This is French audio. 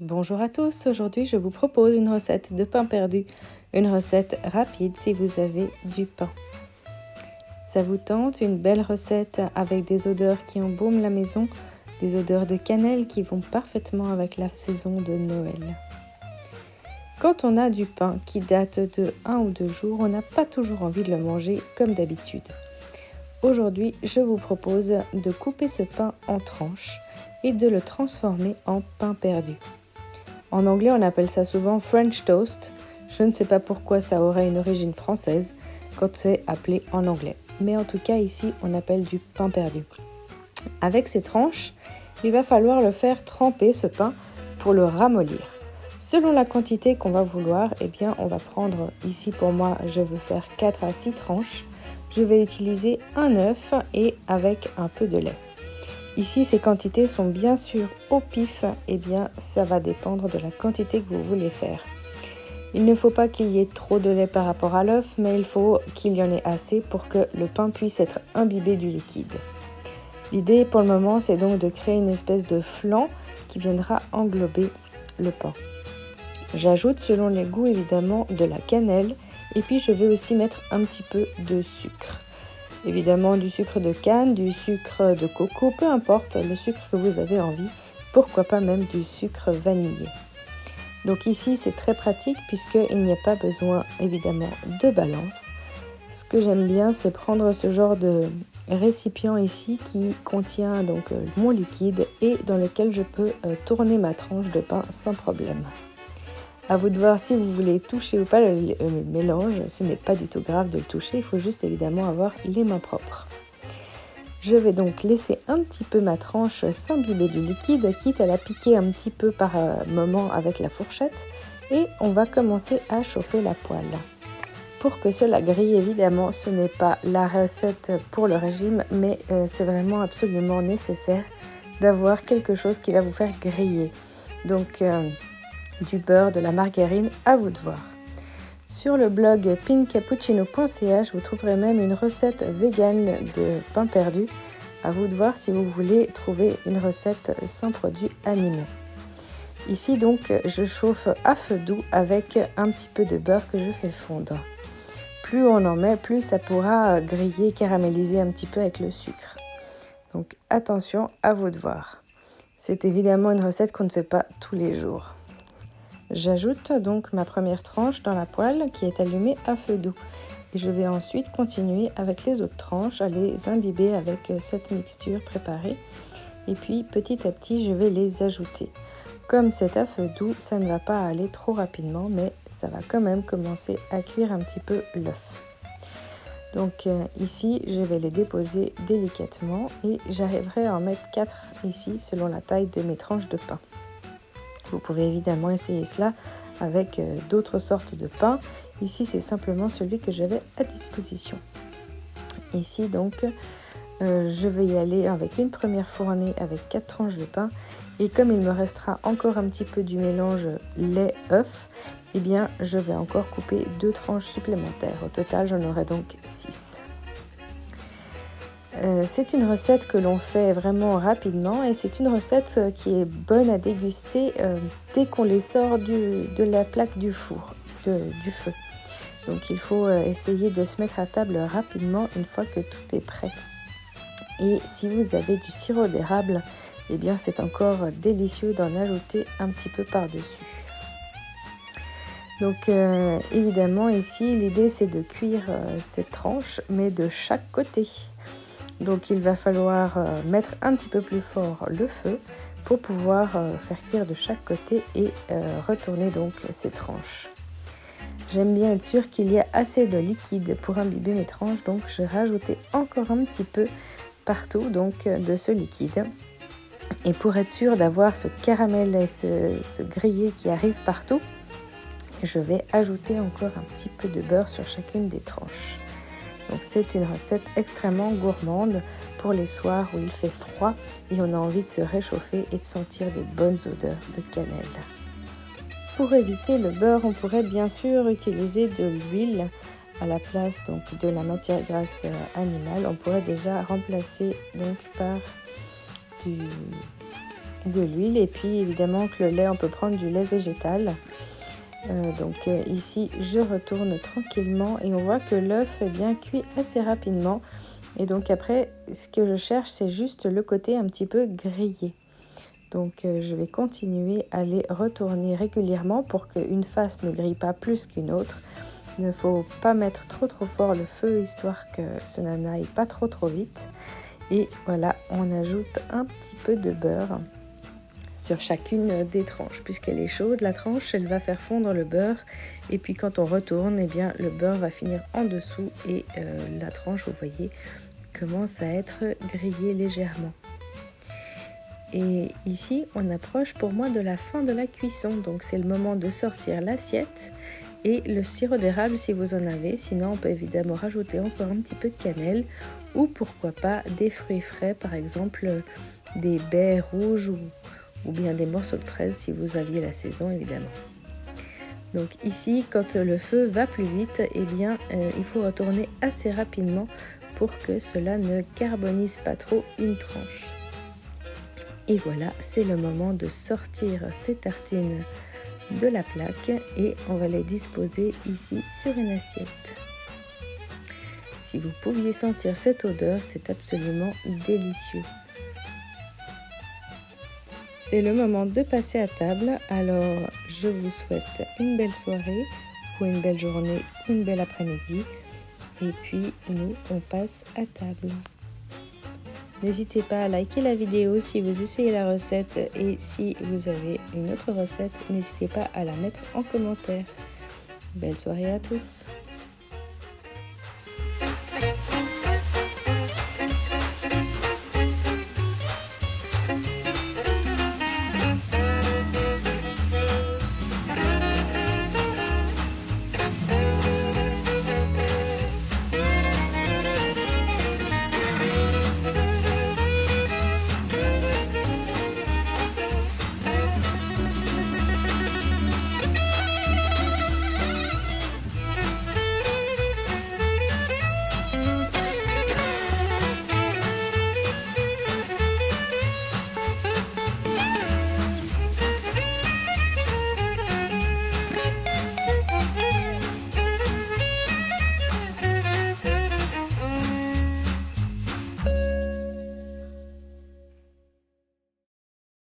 Bonjour à tous, aujourd'hui je vous propose une recette de pain perdu, une recette rapide si vous avez du pain. Ça vous tente, une belle recette avec des odeurs qui embaument la maison, des odeurs de cannelle qui vont parfaitement avec la saison de Noël. Quand on a du pain qui date de 1 ou 2 jours, on n'a pas toujours envie de le manger comme d'habitude. Aujourd'hui, je vous propose de couper ce pain en tranches et de le transformer en pain perdu. En anglais, on appelle ça souvent French toast. Je ne sais pas pourquoi ça aurait une origine française quand c'est appelé en anglais. Mais en tout cas, ici, on appelle du pain perdu. Avec ces tranches, il va falloir le faire tremper ce pain pour le ramollir. Selon la quantité qu'on va vouloir, on va prendre, ici pour moi, je veux faire 4 à 6 tranches. Je vais utiliser un œuf et avec un peu de lait. Ici, ces quantités sont bien sûr au pif, ça va dépendre de la quantité que vous voulez faire. Il ne faut pas qu'il y ait trop de lait par rapport à l'œuf, mais il faut qu'il y en ait assez pour que le pain puisse être imbibé du liquide. L'idée pour le moment, c'est donc de créer une espèce de flan qui viendra englober le pain. J'ajoute selon les goûts évidemment de la cannelle et puis je vais aussi mettre un petit peu de sucre. Évidemment du sucre de canne, du sucre de coco, peu importe le sucre que vous avez envie, pourquoi pas même du sucre vanillé. Donc ici c'est très pratique puisqu'il n'y a pas besoin évidemment de balance. Ce que j'aime bien c'est prendre ce genre de récipient ici qui contient donc mon liquide et dans lequel je peux tourner ma tranche de pain sans problème. À vous de voir si vous voulez toucher ou pas le mélange, ce n'est pas du tout grave de le toucher, il faut juste évidemment avoir les mains propres. Je vais donc laisser un petit peu ma tranche s'imbiber du liquide, quitte à la piquer un petit peu par moment avec la fourchette, et on va commencer à chauffer la poêle. Pour que cela grille, évidemment, ce n'est pas la recette pour le régime, mais c'est vraiment absolument nécessaire d'avoir quelque chose qui va vous faire griller. Donc, du beurre, de la margarine, à vous de voir. Sur le blog pinkcappuccino.ch, vous trouverez même une recette végane de pain perdu. À vous de voir si vous voulez trouver une recette sans produits animaux. Ici donc, je chauffe à feu doux avec un petit peu de beurre que je fais fondre. Plus on en met, plus ça pourra griller, caraméliser un petit peu avec le sucre. Donc attention, à vous de voir. C'est évidemment une recette qu'on ne fait pas tous les jours. J'ajoute donc ma première tranche dans la poêle qui est allumée à feu doux. Et je vais ensuite continuer avec les autres tranches à les imbiber avec cette mixture préparée. Et puis petit à petit, je vais les ajouter. Comme c'est à feu doux, ça ne va pas aller trop rapidement, mais ça va quand même commencer à cuire un petit peu l'œuf. Donc ici, je vais les déposer délicatement et j'arriverai à en mettre 4 ici selon la taille de mes tranches de pain. Vous pouvez évidemment essayer cela avec d'autres sortes de pain. Ici, c'est simplement celui que j'avais à disposition. Ici, donc, je vais y aller avec une première fournée avec 4 tranches de pain. Et comme il me restera encore un petit peu du mélange lait-œuf, je vais encore couper 2 tranches supplémentaires. Au total, j'en aurai donc 6. C'est une recette que l'on fait vraiment rapidement et c'est une recette qui est bonne à déguster dès qu'on les sort de la plaque du four, du feu. Donc il faut essayer de se mettre à table rapidement une fois que tout est prêt. Et si vous avez du sirop d'érable, c'est encore délicieux d'en ajouter un petit peu par-dessus. Donc évidemment ici l'idée c'est de cuire ces tranches mais de chaque côté. Donc il va falloir mettre un petit peu plus fort le feu pour pouvoir faire cuire de chaque côté et retourner donc ces tranches. J'aime bien être sûre qu'il y a assez de liquide pour imbiber mes tranches, donc je vais rajouter encore un petit peu partout donc, de ce liquide. Et pour être sûre d'avoir ce caramel et ce grillé qui arrive partout, je vais ajouter encore un petit peu de beurre sur chacune des tranches. Donc c'est une recette extrêmement gourmande pour les soirs où il fait froid et on a envie de se réchauffer et de sentir des bonnes odeurs de cannelle. Pour éviter le beurre, on pourrait bien sûr utiliser de l'huile à la place donc, de la matière grasse animale. On pourrait déjà remplacer donc par de l'huile et puis évidemment que le lait, on peut prendre du lait végétal. Donc ici, je retourne tranquillement et on voit que l'œuf est bien cuit assez rapidement. Et donc après, ce que je cherche, c'est juste le côté un petit peu grillé. Donc je vais continuer à les retourner régulièrement pour qu'une face ne grille pas plus qu'une autre. Il ne faut pas mettre trop fort le feu, histoire que cela n'aille pas trop vite. Et voilà, on ajoute un petit peu de beurre sur chacune des tranches. Puisqu'elle est chaude, la tranche, elle va faire fondre le beurre. Et puis quand on retourne, eh bien, le beurre va finir en dessous et la tranche, vous voyez, commence à être grillée légèrement. Et ici, on approche pour moi de la fin de la cuisson. Donc c'est le moment de sortir l'assiette et le sirop d'érable si vous en avez. Sinon, on peut évidemment rajouter encore un petit peu de cannelle ou pourquoi pas des fruits frais, par exemple des baies rouges ou bien des morceaux de fraises si vous aviez la saison évidemment. Donc ici, quand le feu va plus vite, eh bien, il faut retourner assez rapidement pour que cela ne carbonise pas trop une tranche. Et voilà, c'est le moment de sortir ces tartines de la plaque et on va les disposer ici sur une assiette. Si vous pouviez sentir cette odeur, c'est absolument délicieux. C'est le moment de passer à table, alors je vous souhaite une belle soirée ou une belle journée ou une belle après-midi et puis nous on passe à table. N'hésitez pas à liker la vidéo si vous essayez la recette et si vous avez une autre recette, n'hésitez pas à la mettre en commentaire. Belle soirée à tous!